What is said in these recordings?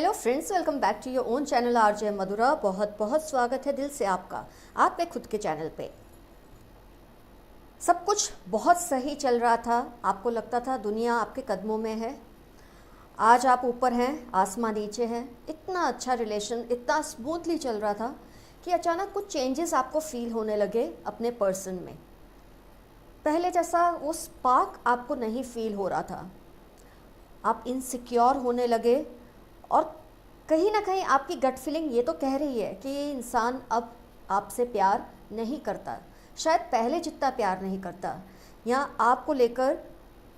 Hello friends, welcome back to your own channel RJ Madhura. बहुत बहुत स्वागत है दिल से आपका आपके खुद के चैनल पे। सब कुछ बहुत सही चल रहा था, आपको लगता था दुनिया आपके कदमों में है। आज आप ऊपर हैं, आसमां नीचे है। इतना अच्छा रिलेशन इतना स्मूथली चल रहा था कि अचानक कुछ चेंजेस आपको फील होने लगे अपने पर्सन में। पहले जैसा वो स्पार्क आपको नहीं फील हो रहा था, आप इनसिक्योर होने लगे और कहीं ना कहीं आपकी गट फीलिंग ये तो कह रही है कि ये इंसान अब आपसे प्यार नहीं करता, शायद पहले जितना प्यार नहीं करता, या आपको लेकर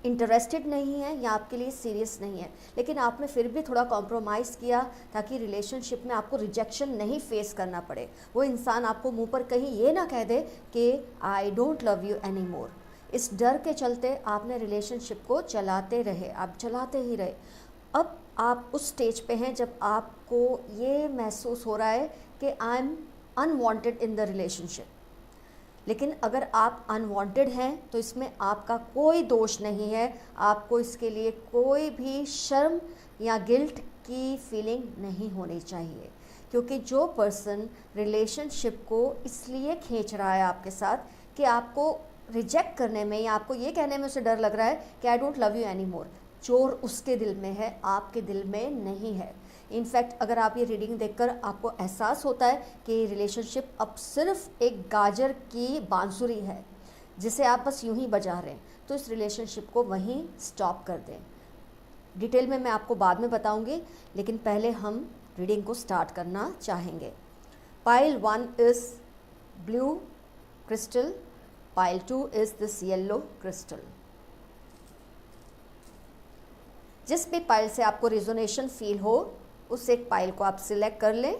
इंटरेस्टेड नहीं है या आपके लिए सीरियस नहीं है। लेकिन आपने फिर भी थोड़ा कॉम्प्रोमाइज़ किया ताकि रिलेशनशिप में आपको रिजेक्शन नहीं फेस करना पड़े। वो इंसान आपको मुंह पर कहीं ये ना कह दे कि I don't love you any more. इस डर के चलते आपने रिलेशनशिप को चलाते रहे, आप चलाते ही रहे। अब आप उस स्टेज पे हैं जब आपको ये महसूस हो रहा है कि I am unwanted in the relationship. लेकिन अगर आप अनवांटेड हैं तो इसमें आपका कोई दोष नहीं है, आपको इसके लिए कोई भी शर्म या गिल्ट की फीलिंग नहीं होनी चाहिए। क्योंकि जो पर्सन रिलेशनशिप को इसलिए खींच रहा है आपके साथ कि आपको रिजेक्ट करने में या आपको ये कहने में उसे डर लग रहा है कि I don't love you any more, चोर उसके दिल में है, आपके दिल में नहीं है। इनफैक्ट अगर आप ये रीडिंग देखकर आपको एहसास होता है कि रिलेशनशिप अब सिर्फ एक गाजर की बांसुरी है जिसे आप बस यूं ही बजा रहे हैं, तो इस रिलेशनशिप को वहीं स्टॉप कर दें। डिटेल में मैं आपको बाद में बताऊंगी, लेकिन पहले हम रीडिंग को स्टार्ट करना चाहेंगे। Pile 1 is blue crystal, pile 2 is this yellow crystal. जिस भी पाइल से आपको रिजोनेशन फील हो उस एक पाइल को आप सिलेक्ट कर लें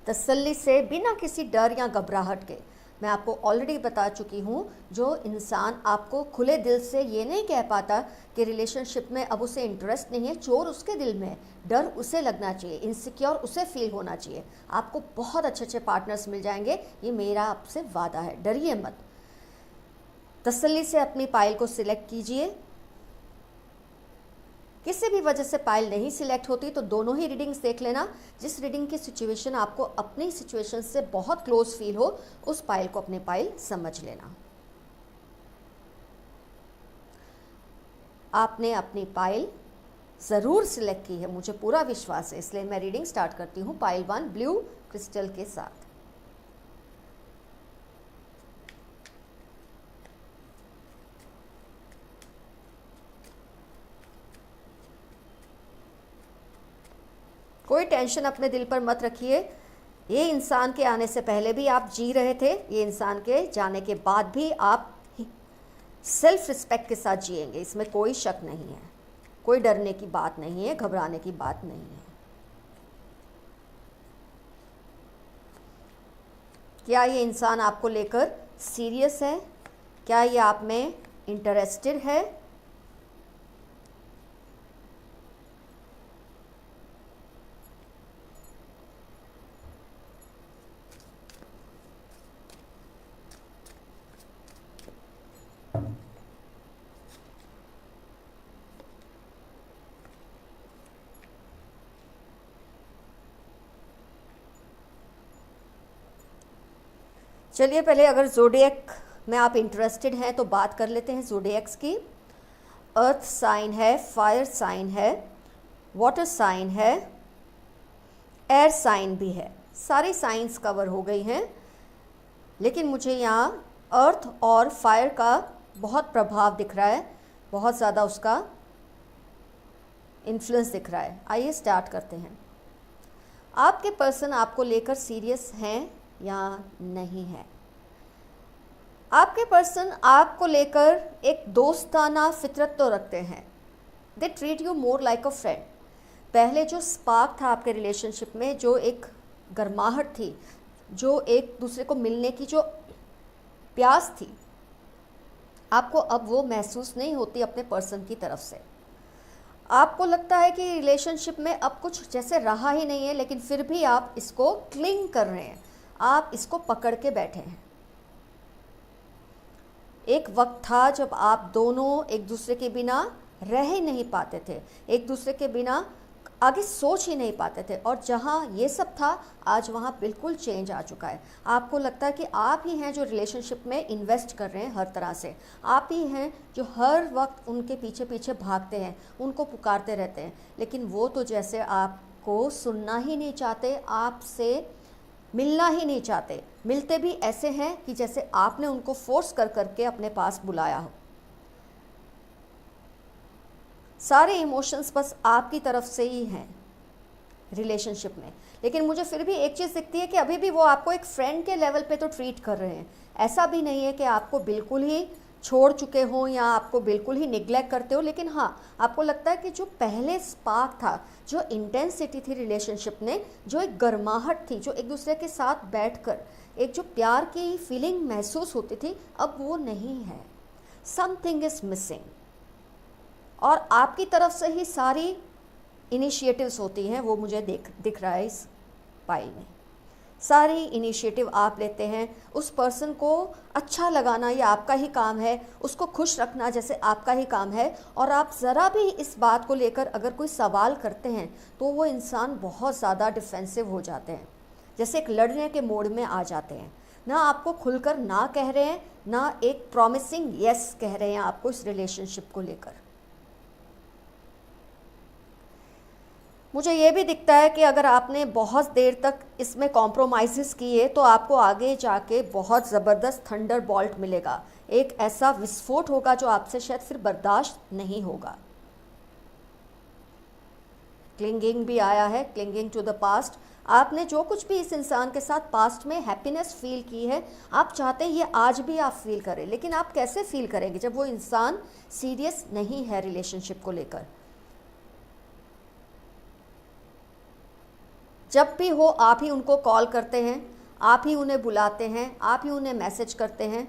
तसल्ली से, बिना किसी डर या घबराहट के। मैं आपको ऑलरेडी बता चुकी हूँ, जो इंसान आपको खुले दिल से ये नहीं कह पाता कि रिलेशनशिप में अब उसे इंटरेस्ट नहीं है, चोर उसके दिल में है, डर उसे लगना चाहिए, इनसिक्योर उसे फील होना चाहिए। आपको बहुत अच्छे अच्छे पार्टनर्स मिल जाएंगे, ये मेरा आपसे वादा है, डरिए मत। तसल्ली से अपनी पाइल को सिलेक्ट कीजिए। किसी भी वजह से पाइल नहीं सिलेक्ट होती तो दोनों ही रीडिंग्स देख लेना। जिस रीडिंग की सिचुएशन आपको अपनी सिचुएशन से बहुत क्लोज फील हो उस पाइल को अपनी पाइल समझ लेना। आपने अपनी पाइल ज़रूर सिलेक्ट की है, मुझे पूरा विश्वास है, इसलिए मैं रीडिंग स्टार्ट करती हूँ पाइल 1 ब्लू क्रिस्टल के साथ। कोई टेंशन अपने दिल पर मत रखिए। ये इंसान के आने से पहले भी आप जी रहे थे, ये इंसान के जाने के बाद भी आप सेल्फ रिस्पेक्ट के साथ जिएंगे, इसमें कोई शक नहीं है। कोई डरने की बात नहीं है, घबराने की बात नहीं है। क्या ये इंसान आपको लेकर सीरियस है? क्या ये आप में इंटरेस्टेड है? चलिए पहले अगर ज़ोडिएक में आप इंटरेस्टेड हैं तो बात कर लेते हैं ज़ोडिएक्स की। अर्थ साइन है, फायर साइन है, वाटर साइन है, एयर साइन भी है। सारी साइंस कवर हो गई हैं, लेकिन मुझे यहाँ अर्थ और फायर का बहुत प्रभाव दिख रहा है, बहुत ज़्यादा उसका इन्फ्लुएंस दिख रहा है। आइए स्टार्ट करते हैं। आपके पर्सन आपको लेकर सीरियस हैं या नहीं है? आपके पर्सन आपको लेकर एक दोस्ताना फितरत तो रखते हैं, they treat you more like a friend. पहले जो स्पार्क था आपके रिलेशनशिप में, जो एक गर्माहट थी, जो एक दूसरे को मिलने की जो प्यास थी, आपको अब वो महसूस नहीं होती अपने पर्सन की तरफ से। आपको लगता है कि रिलेशनशिप में अब कुछ जैसे रहा ही नहीं है, लेकिन फिर भी आप इसको क्लिंग कर रहे हैं, आप इसको पकड़ के बैठे हैं। एक वक्त था जब आप दोनों एक दूसरे के बिना रह ही नहीं पाते थे, एक दूसरे के बिना आगे सोच ही नहीं पाते थे। और जहाँ ये सब था, आज वहाँ बिल्कुल चेंज आ चुका है। आपको लगता है कि आप ही हैं जो रिलेशनशिप में इन्वेस्ट कर रहे हैं हर तरह से, आप ही हैं जो हर वक्त उनके पीछे पीछे भागते हैं, उनको पुकारते रहते हैं, लेकिन वो तो जैसे आपको सुनना ही नहीं चाहते, आपसे मिलना ही नहीं चाहते। मिलते भी ऐसे हैं कि जैसे आपने उनको फोर्स कर करके अपने पास बुलाया हो। सारे इमोशंस बस आपकी तरफ से ही हैं रिलेशनशिप में। लेकिन मुझे फिर भी एक चीज़ दिखती है कि अभी भी वो आपको एक फ्रेंड के लेवल पे तो ट्रीट कर रहे हैं। ऐसा भी नहीं है कि आपको बिल्कुल ही छोड़ चुके हों या आपको बिल्कुल ही निग्लेक्ट करते हो, लेकिन हाँ, आपको लगता है कि जो पहले स्पार्क था, जो इंटेंसिटी थी रिलेशनशिप में, जो एक गर्माहट थी, जो एक दूसरे के साथ बैठकर एक जो प्यार की फीलिंग महसूस होती थी, अब वो नहीं है। Something is missing. और आपकी तरफ से ही सारी इनिशिएटिव्स होती हैं, वो मुझे दिख रहा है इस पाइल में। सारी इनिशिएटिव आप लेते हैं। उस पर्सन को अच्छा लगाना ये आपका ही काम है, उसको खुश रखना जैसे आपका ही काम है। और आप ज़रा भी इस बात को लेकर अगर कोई सवाल करते हैं तो वो इंसान बहुत ज़्यादा डिफेंसिव हो जाते हैं, जैसे एक लड़ने के मोड में आ जाते हैं। ना आपको खुलकर ना कह रहे हैं, ना एक प्रॉमिसिंग यस कह रहे हैं आपको इस रिलेशनशिप को लेकर। मुझे ये भी दिखता है कि अगर आपने बहुत देर तक इसमें कॉम्प्रोमाइज़ किए तो आपको आगे जाके बहुत ज़बरदस्त थंडर बॉल्ट मिलेगा। एक ऐसा विस्फोट होगा जो आपसे शायद फिर बर्दाश्त नहीं होगा। क्लिंगिंग भी आया है, क्लिंगिंग टू द पास्ट। आपने जो कुछ भी इस इंसान के साथ पास्ट में हैप्पीनेस फील की है, आप चाहते हैं ये आज भी आप फील करें, लेकिन आप कैसे फील करेंगे जब वो इंसान सीरियस नहीं है रिलेशनशिप को लेकर। जब भी हो आप ही उनको कॉल करते हैं, आप ही उन्हें बुलाते हैं, आप ही उन्हें मैसेज करते हैं।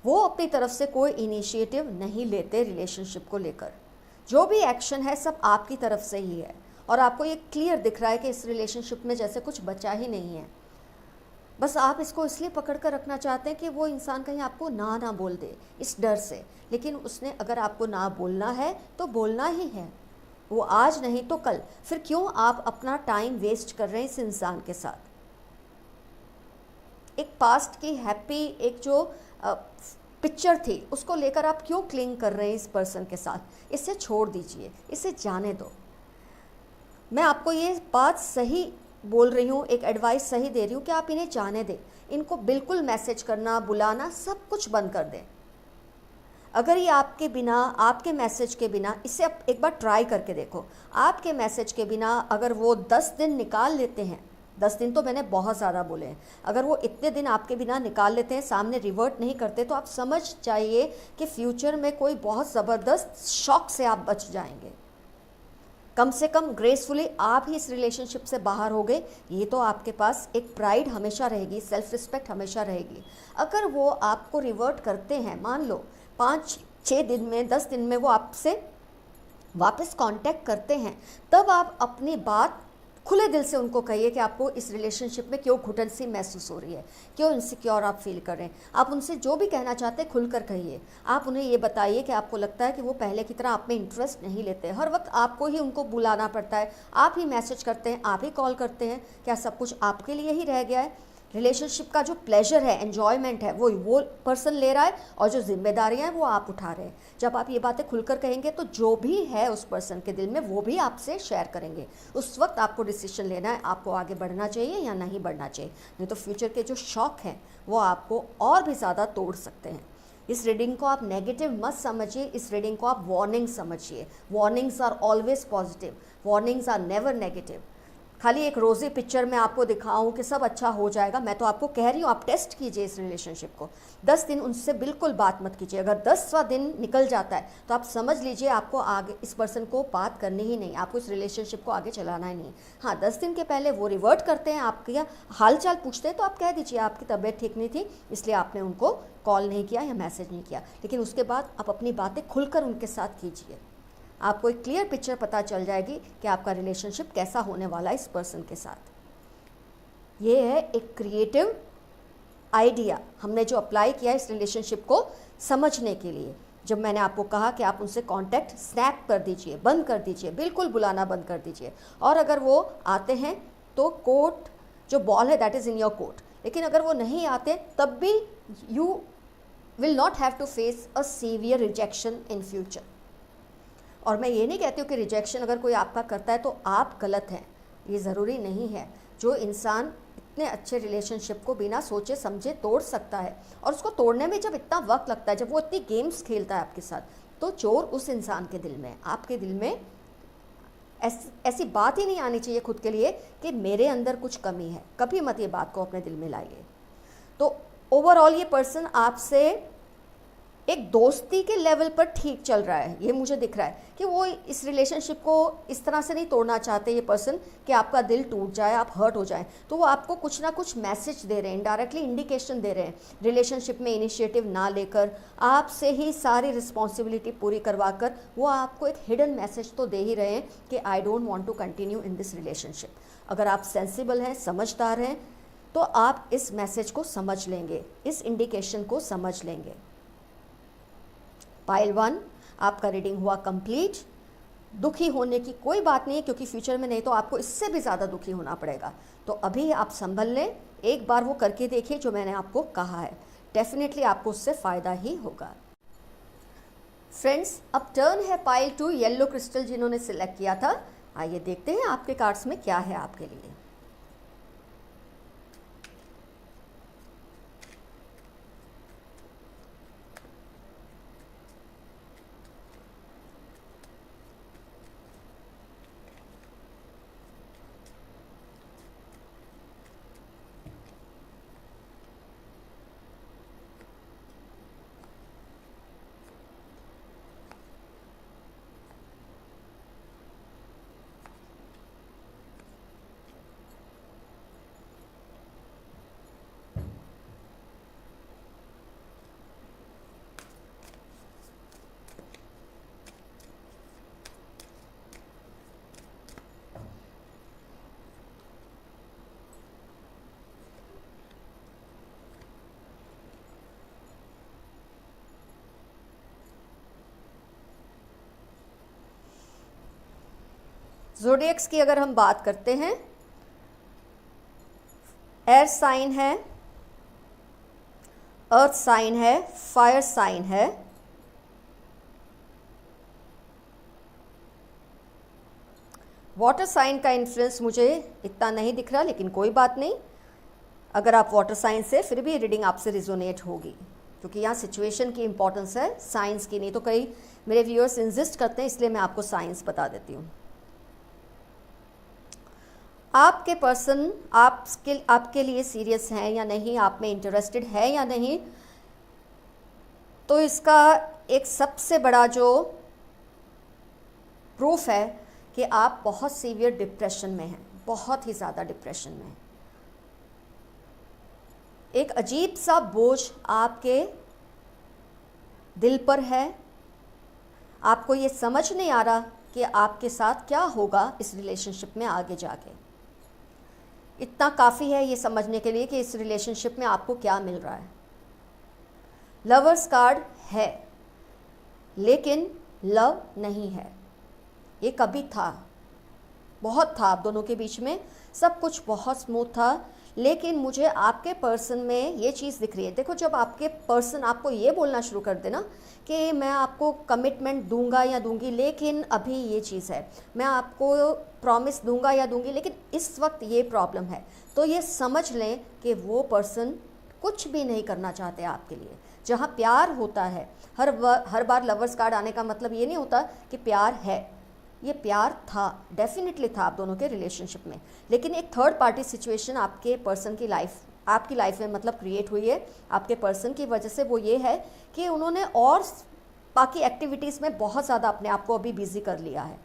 वो अपनी तरफ से कोई इनिशिएटिव नहीं लेते रिलेशनशिप को लेकर। जो भी एक्शन है सब आपकी तरफ से ही है और आपको ये क्लियर दिख रहा है कि इस रिलेशनशिप में जैसे कुछ बचा ही नहीं है। बस आप इसको इसलिए पकड़ कर रखना चाहते हैं कि वो इंसान कहीं आपको ना बोल दे इस डर से, लेकिन उसने अगर आपको ना बोलना है तो बोलना ही है, वो आज नहीं तो कल। फिर क्यों आप अपना टाइम वेस्ट कर रहे हैं इस इंसान के साथ। एक पास्ट की हैप्पी एक जो पिक्चर थी उसको लेकर आप क्यों क्लिंग कर रहे हैं इस पर्सन के साथ। इसे छोड़ दीजिए, इसे जाने दो। मैं आपको ये बात सही बोल रही हूँ, एक एडवाइस सही दे रही हूँ कि आप इन्हें जाने दें। इनको बिल्कुल मैसेज करना, बुलाना सब कुछ बंद कर दें। अगर ये आपके बिना, आपके मैसेज के बिना, इसे आप एक बार ट्राई करके देखो। आपके मैसेज के बिना अगर वो 10 दिन निकाल लेते हैं, 10 दिन तो मैंने बहुत ज़्यादा बोले हैं, अगर वो इतने दिन आपके बिना निकाल लेते हैं, सामने रिवर्ट नहीं करते, तो आप समझ जाइए कि फ्यूचर में कोई बहुत ज़बरदस्त शॉक से आप बच जाएंगे। कम से कम ग्रेसफुली आप ही इस रिलेशनशिप से बाहर हो गए, ये तो आपके पास एक प्राइड हमेशा रहेगी, सेल्फ रिस्पेक्ट हमेशा रहेगी। अगर वो आपको रिवर्ट करते हैं, मान लो 5-6 दिन में, 10 दिन में वो आपसे वापस कांटेक्ट करते हैं, तब आप अपनी बात खुले दिल से उनको कहिए कि आपको इस रिलेशनशिप में क्यों घुटन सी महसूस हो रही है, क्यों इनसिक्योर आप फील कर रहे हैं। आप उनसे जो भी कहना चाहते हैं खुलकर कहिए। आप उन्हें ये बताइए कि आपको लगता है कि वो पहले की तरह आप में इंटरेस्ट नहीं लेते, हर वक्त आपको ही उनको बुलाना पड़ता है, आप ही मैसेज करते हैं, आप ही कॉल करते हैं। क्या सब कुछ आपके लिए ही रह गया है? रिलेशनशिप का जो प्लेजर है, एन्जॉयमेंट है, वो पर्सन ले रहा है और जो जिम्मेदारियां हैं वो आप उठा रहे हैं। जब आप ये बातें खुलकर कहेंगे तो जो भी है उस पर्सन के दिल में वो भी आपसे शेयर करेंगे। उस वक्त आपको डिसीजन लेना है, आपको आगे बढ़ना चाहिए या नहीं बढ़ना चाहिए। नहीं तो फ्यूचर के जो शॉक हैं वो आपको और भी ज़्यादा तोड़ सकते हैं। इस रीडिंग को आप नेगेटिव मत समझिए, इस रीडिंग को आप वार्निंग समझिए। Warnings are always positive, warnings are never negative. खाली एक रोज़ी पिक्चर में आपको दिखाऊं कि सब अच्छा हो जाएगा, मैं तो आपको कह रही हूँ आप टेस्ट कीजिए इस रिलेशनशिप को। 10 दिन उनसे बिल्कुल बात मत कीजिए। अगर 10वां दिन निकल जाता है तो आप समझ लीजिए आपको आगे इस पर्सन को बात करनी ही नहीं, आपको इस रिलेशनशिप को आगे चलाना ही नहीं। हाँ, 10 दिन के पहले वो रिवर्ट करते हैं, आपके हाल चाल पूछते हैं, तो आप कह दीजिए आपकी तबीयत ठीक नहीं थी इसलिए आपने उनको कॉल नहीं किया या मैसेज नहीं किया। लेकिन उसके बाद आप अपनी बातें खुलकर उनके साथ कीजिए। आपको एक क्लियर पिक्चर पता चल जाएगी कि आपका रिलेशनशिप कैसा होने वाला है इस पर्सन के साथ। ये है एक क्रिएटिव आइडिया हमने जो अप्लाई किया इस रिलेशनशिप को समझने के लिए। जब मैंने आपको कहा कि आप उनसे कांटेक्ट स्नैप कर दीजिए, बंद कर दीजिए, बिल्कुल बुलाना बंद कर दीजिए। और अगर वो आते हैं तो कोर्ट जो बॉल है that is in your court, लेकिन अगर वो नहीं आते तब भी you will not have to face a severe rejection in future. और मैं ये नहीं कहती हूँ कि रिजेक्शन अगर कोई आपका करता है तो आप गलत हैं, ये ज़रूरी नहीं है। जो इंसान इतने अच्छे रिलेशनशिप को बिना सोचे समझे तोड़ सकता है, और उसको तोड़ने में जब इतना वक्त लगता है, जब वो इतनी गेम्स खेलता है आपके साथ, तो चोर उस इंसान के दिल में, आपके दिल में ऐसी बात ही नहीं आनी चाहिए खुद के लिए कि मेरे अंदर कुछ कमी है। कभी मत ये बात को अपने दिल में लाइए। तो ओवरऑल ये पर्सन आपसे एक दोस्ती के लेवल पर ठीक चल रहा है, ये मुझे दिख रहा है कि वो इस रिलेशनशिप को इस तरह से नहीं तोड़ना चाहते ये पर्सन कि आपका दिल टूट जाए, आप हर्ट हो जाएं। तो वो आपको कुछ ना कुछ मैसेज दे रहे हैं, इनडायरेक्टली इंडिकेशन दे रहे हैं, रिलेशनशिप में इनिशिएटिव ना लेकर, आपसे ही सारी रिस्पॉन्सिबिलिटी पूरी करवा कर वो आपको एक हिडन मैसेज तो दे ही रहे हैं कि I don't want to continue in this relationship. अगर आप सेंसिबल हैं, समझदार हैं, तो आप इस मैसेज को समझ लेंगे, इस इंडिकेशन को समझ लेंगे। पाइल 1 आपका रीडिंग हुआ कंप्लीट। दुखी होने की कोई बात नहीं है, क्योंकि फ्यूचर में नहीं तो आपको इससे भी ज़्यादा दुखी होना पड़ेगा। तो अभी आप संभल लें, एक बार वो करके देखिए जो मैंने आपको कहा है, डेफिनेटली आपको उससे फ़ायदा ही होगा। फ्रेंड्स, अब टर्न है पाइल 2 येलो क्रिस्टल जिन्होंने सिलेक्ट किया था। आइए देखते हैं आपके कार्ड्स में क्या है आपके लिए। ज़ोडिएक्स की अगर हम बात करते हैं, एयर साइन है, अर्थ साइन है, फायर साइन है, वाटर साइन का इन्फ्लुएंस मुझे इतना नहीं दिख रहा, लेकिन कोई बात नहीं। अगर आप वाटर साइन से, फिर भी रीडिंग आपसे रिजोनेट होगी, क्योंकि यहाँ सिचुएशन की इंपॉर्टेंस है, साइंस की नहीं। तो कई मेरे व्यूअर्स इंसिस्ट करते हैं, इसलिए मैं आपको साइंस बता देती हूँ। आपके पर्सन आपके लिए सीरियस हैं या नहीं, आप में इंटरेस्टेड है या नहीं, तो इसका एक सबसे बड़ा जो प्रूफ है कि आप बहुत सीवियर डिप्रेशन में हैं, बहुत ही ज़्यादा डिप्रेशन में हैं। एक अजीब सा बोझ आपके दिल पर है, आपको ये समझ नहीं आ रहा कि आपके साथ क्या होगा इस रिलेशनशिप में आगे जाके। इतना काफ़ी है ये समझने के लिए कि इस रिलेशनशिप में आपको क्या मिल रहा है। लवर्स कार्ड है, लेकिन लव नहीं है। ये कभी था, बहुत था आप दोनों के बीच में, सब कुछ बहुत स्मूथ था, लेकिन मुझे आपके पर्सन में ये चीज़ दिख रही है। देखो, जब आपके पर्सन आपको ये बोलना शुरू कर देना कि मैं आपको कमिटमेंट दूंगा या दूंगी, लेकिन अभी ये चीज़ है, मैं आपको प्रॉमिस दूंगा या दूंगी, लेकिन इस वक्त ये प्रॉब्लम है, तो ये समझ लें कि वो पर्सन कुछ भी नहीं करना चाहते आपके लिए। जहाँ प्यार होता है, हर बार लवर्स कार्ड आने का मतलब ये नहीं होता कि प्यार है। ये प्यार था, डेफिनेटली था आप दोनों के रिलेशनशिप में, लेकिन एक थर्ड पार्टी सिचुएशन आपके पर्सन की आपकी लाइफ में मतलब क्रिएट हुई है आपके पर्सन की वजह से। वो ये है कि उन्होंने और बाकी एक्टिविटीज़ में बहुत ज़्यादा अपने आप को अभी बिजी कर लिया है,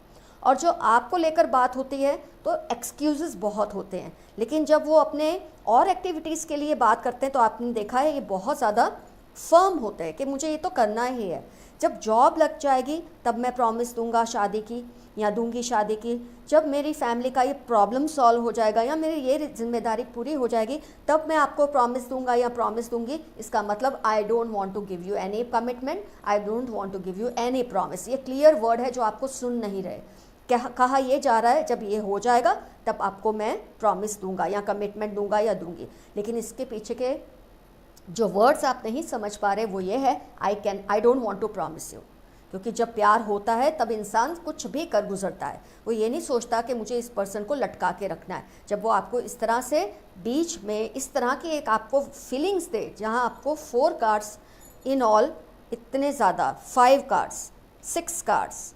और जो आपको लेकर बात होती है तो एक्सक्यूज़ेस बहुत होते हैं, लेकिन जब वो अपने और एक्टिविटीज़ के लिए बात करते हैं तो आपने देखा है ये बहुत ज़्यादा फर्म होते हैं कि मुझे ये तो करना ही है। जब जॉब लग जाएगी तब मैं प्रॉमिस दूंगा शादी की या दूंगी शादी की। जब मेरी फैमिली का ये प्रॉब्लम सॉल्व हो जाएगा या मेरी ये जिम्मेदारी पूरी हो जाएगी तब मैं आपको प्रॉमिस दूंगा या प्रॉमिस दूंगी। इसका मतलब I don't want to give you any commitment, I don't want to give you any promise. ये क्लियर वर्ड है जो आपको सुन नहीं रहे। कहा ये जा रहा है जब ये हो जाएगा तब आपको मैं प्रॉमिस दूंगा या कमिटमेंट दूंगा या दूंगी। लेकिन इसके पीछे के जो वर्ड्स आप नहीं समझ पा रहे वो ये है I don't want to promise you. क्योंकि जब प्यार होता है तब इंसान कुछ भी कर गुजरता है। वो ये नहीं सोचता कि मुझे इस पर्सन को लटका के रखना है। जब वो आपको इस तरह से बीच में इस तरह की एक आपको फीलिंग्स दे जहाँ आपको 4 कार्ड्स इन ऑल, इतने ज़्यादा 5 कार्ड्स 6 कार्ड्स,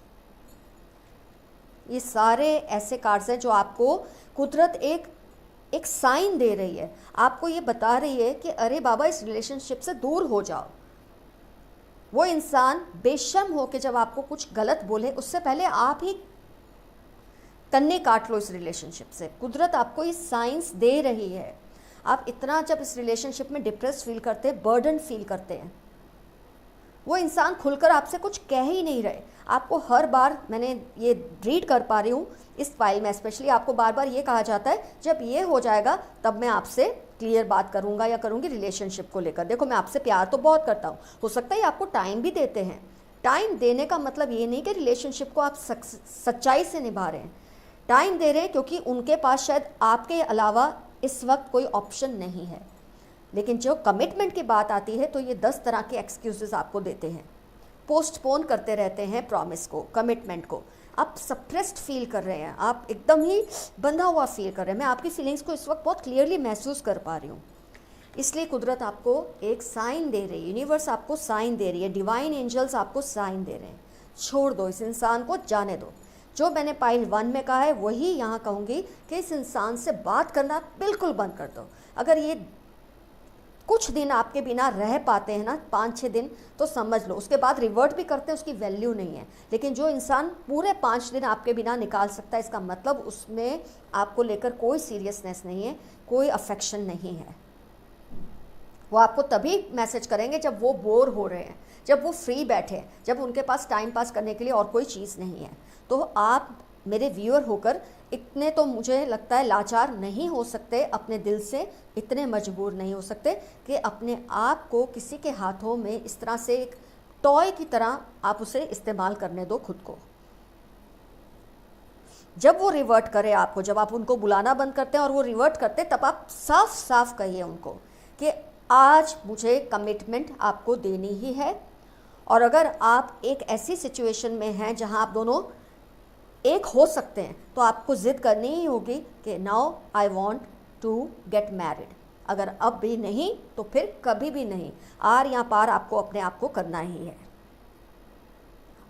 ये सारे ऐसे कार्ड्स हैं जो आपको कुदरत एक साइन दे रही है। आपको ये बता रही है कि अरे बाबा इस रिलेशनशिप से दूर हो जाओ। वो इंसान बेशर्म हो के जब आपको कुछ गलत बोले उससे पहले आप ही तन्ने काट लो इस रिलेशनशिप से। कुदरत आपको ये साइंस दे रही है। आप इतना जब इस रिलेशनशिप में डिप्रेस फील करते हैं, बर्डन फील करते हैं, वो इंसान खुलकर आपसे कुछ कह ही नहीं रहे। आपको हर बार, मैंने ये रीड कर पा रही हूँ इस फाइल में स्पेशली, आपको बार बार ये कहा जाता है जब ये हो जाएगा तब मैं आपसे क्लियर बात करूँगा या करूँगी रिलेशनशिप को लेकर। देखो मैं आपसे प्यार तो बहुत करता हूँ, हो सकता है आपको टाइम भी देते हैं। टाइम देने का मतलब ये नहीं कि रिलेशनशिप को आप सच्चाई से निभा रहे हैं। टाइम दे रहे हैं क्योंकि उनके पास शायद आपके अलावा इस वक्त कोई ऑप्शन नहीं है। लेकिन जो कमिटमेंट की बात आती है तो ये 10 तरह के एक्सक्यूजेस आपको देते हैं। पोस्टपोन करते रहते हैं प्रॉमिस को, कमिटमेंट को। आप सप्रेस्ड फील कर रहे हैं, आप एकदम ही बंधा हुआ फील कर रहे हैं। मैं आपकी फीलिंग्स को इस वक्त बहुत क्लियरली महसूस कर पा रही हूँ। इसलिए कुदरत आपको एक साइन दे रही है, यूनिवर्स आपको साइन दे रही है, डिवाइन एंजल्स आपको साइन दे रहे हैं। छोड़ दो इस इंसान को, जाने दो। जो मैंने पाइल 1 में कहा है वही यहाँ कहूँगी कि इस इंसान से बात करना बिल्कुल बंद कर दो। अगर ये कुछ दिन आपके बिना रह पाते हैं ना, 5-6 दिन, तो समझ लो उसके बाद रिवर्ट भी करते हैं, उसकी वैल्यू नहीं है। लेकिन जो इंसान पूरे 5 दिन आपके बिना निकाल सकता है, इसका मतलब उसमें आपको लेकर कोई सीरियसनेस नहीं है, कोई अफेक्शन नहीं है। वो आपको तभी मैसेज करेंगे जब वो बोर हो रहे हैं, जब वो फ्री बैठे हैं, जब उनके पास टाइम पास करने के लिए और कोई चीज़ नहीं है। तो आप मेरे व्यूअर होकर इतने तो मुझे लगता है लाचार नहीं हो सकते, अपने दिल से इतने मजबूर नहीं हो सकते कि अपने आप को किसी के हाथों में इस तरह से एक टॉय की तरह आप उसे इस्तेमाल करने दो खुद को। जब वो रिवर्ट करे आपको, जब आप उनको बुलाना बंद करते हैं और वो रिवर्ट करते, तब आप साफ साफ कहिए उनको कि आज मुझे कमिटमेंट आपको देनी ही है। और अगर आप एक ऐसी सिचुएशन में हैं जहां आप दोनों एक हो सकते हैं तो आपको ज़िद करनी ही होगी कि now I want to get married. अगर अब भी नहीं तो फिर कभी भी नहीं, आर या पार आपको अपने आप को करना ही है।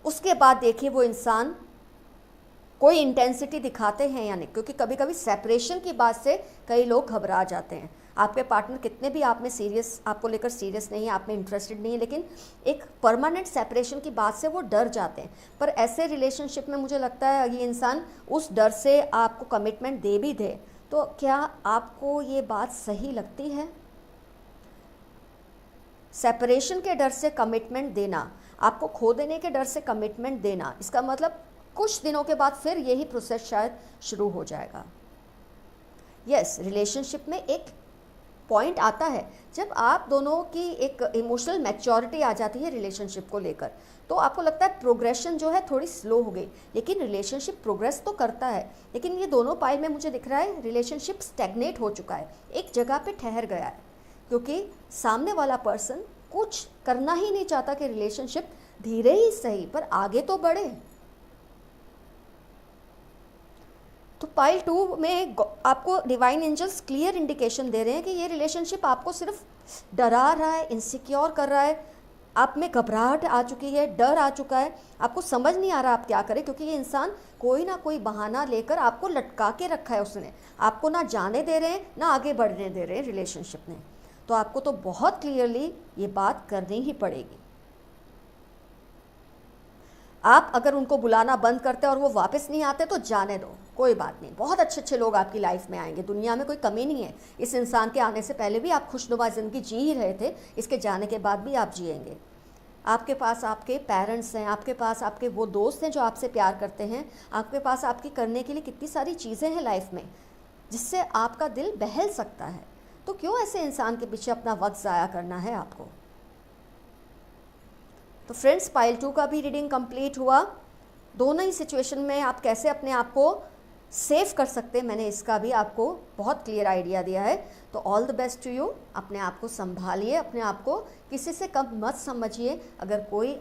उसके बाद देखिए वो इंसान कोई इंटेंसिटी दिखाते हैं या नहीं, क्योंकि कभी कभी सेपरेशन की बात से कई लोग घबरा जाते हैं। आपके पार्टनर कितने भी आप में सीरियस, आपको लेकर सीरियस नहीं है, आप में इंटरेस्टेड नहीं है, लेकिन एक परमानेंट सेपरेशन की बात से वो डर जाते हैं। पर ऐसे रिलेशनशिप में मुझे लगता है ये इंसान उस डर से आपको कमिटमेंट दे भी दे तो क्या आपको ये बात सही लगती है? सेपरेशन के डर से कमिटमेंट देना, आपको खो देने के डर से कमिटमेंट देना, इसका मतलब कुछ दिनों के बाद फिर यही प्रोसेस शायद शुरू हो जाएगा। यस, रिलेशनशिप में एक पॉइंट आता है जब आप दोनों की एक इमोशनल मैच्योरिटी आ जाती है रिलेशनशिप को लेकर, तो आपको लगता है प्रोग्रेशन जो है थोड़ी स्लो हो गई, लेकिन रिलेशनशिप प्रोग्रेस तो करता है। लेकिन ये दोनों पाइल में मुझे दिख रहा है रिलेशनशिप स्टैग्नेट हो चुका है, एक जगह पे ठहर गया है, क्योंकि सामने वाला पर्सन कुछ करना ही नहीं चाहता कि रिलेशनशिप धीरे ही सही पर आगे तो बढ़े। तो पाइल 2 में आपको डिवाइन एंजल्स क्लियर इंडिकेशन दे रहे हैं कि ये रिलेशनशिप आपको सिर्फ डरा रहा है, इनसिक्योर कर रहा है, आप में घबराहट आ चुकी है, डर आ चुका है, आपको समझ नहीं आ रहा आप क्या करें, क्योंकि ये इंसान कोई ना कोई बहाना लेकर आपको लटका के रखा है। उसने आपको ना जाने दे रहे हैं ना आगे बढ़ने दे रहे हैं रिलेशनशिप में। तो आपको तो बहुत क्लियरली ये बात करनी ही पड़ेगी। आप अगर उनको बुलाना बंद करते और वो वापस नहीं आते तो जाने दो, कोई बात नहीं, बहुत अच्छे अच्छे लोग आपकी लाइफ में आएंगे, दुनिया में कोई कमी नहीं है। इस इंसान के आने से पहले भी आप खुशनुमा ज़िंदगी जी ही रहे थे, इसके जाने के बाद भी आप जिएंगे। आपके पास आपके पेरेंट्स हैं, आपके पास आपके वो दोस्त हैं जो आपसे प्यार करते हैं, आपके पास आपकी करने के लिए कितनी सारी चीज़ें हैं लाइफ में जिससे आपका दिल बहल सकता है। तो क्यों ऐसे इंसान के पीछे अपना वक्त ज़ाया करना है आपको। तो फ्रेंड्स, पाइल 2 का भी रीडिंग कंप्लीट हुआ। दोनों ही सिचुएशन में आप कैसे अपने आप को सेव कर सकते हैं, मैंने इसका भी आपको बहुत क्लियर आइडिया दिया है। तो all the best to you. अपने आप को संभालिए, अपने आप को किसी से कम मत समझिए। अगर कोई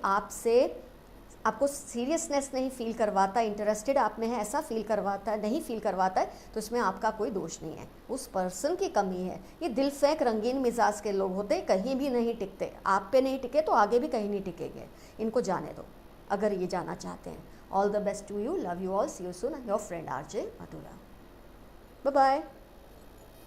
आपको सीरियसनेस नहीं फील करवाता, इंटरेस्टेड आप में है ऐसा फील करवाता है, नहीं फील करवाता है, तो इसमें आपका कोई दोष नहीं है, उस पर्सन की कमी है। ये दिल फेंक रंगीन मिजाज के लोग होते हैं, कहीं भी नहीं टिकते। आप पे नहीं टिके तो आगे भी कहीं नहीं टिकेंगे। इनको जाने दो अगर ये जाना चाहते हैं। All the best to you, love you all, see you soon, your friend RJ Madhura. Bye bye.